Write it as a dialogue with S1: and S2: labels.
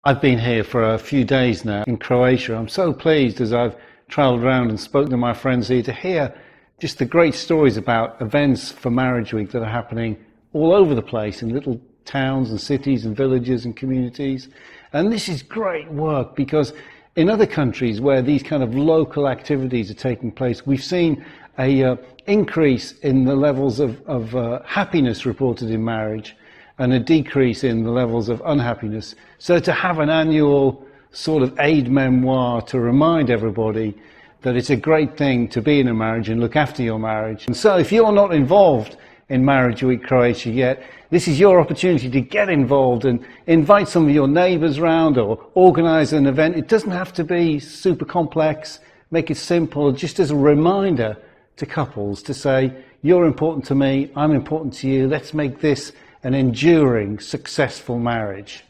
S1: I've been here for a few days now in Croatia. I'm so pleased as I've travelled around and spoken to my friends here to hear just the great stories about events for Marriage Week that are happening all over the place in little towns and cities and villages and communities. And this is great work because in other countries where these kind of local activities are taking place, we've seen a increase in the levels of happiness reported in marriage and a decrease in the levels of unhappiness. So to have an annual sort of aid memoir to remind everybody that it's a great thing to be in a marriage and look after your marriage. And so if you're not involved in Marriage Week Croatia yet, this is your opportunity to get involved and invite some of your neighbours round or organise an event. It doesn't have to be super complex. Make it simple, just as a reminder to couples to say, you're important to me, I'm important to you, let's make this an enduring, successful marriage.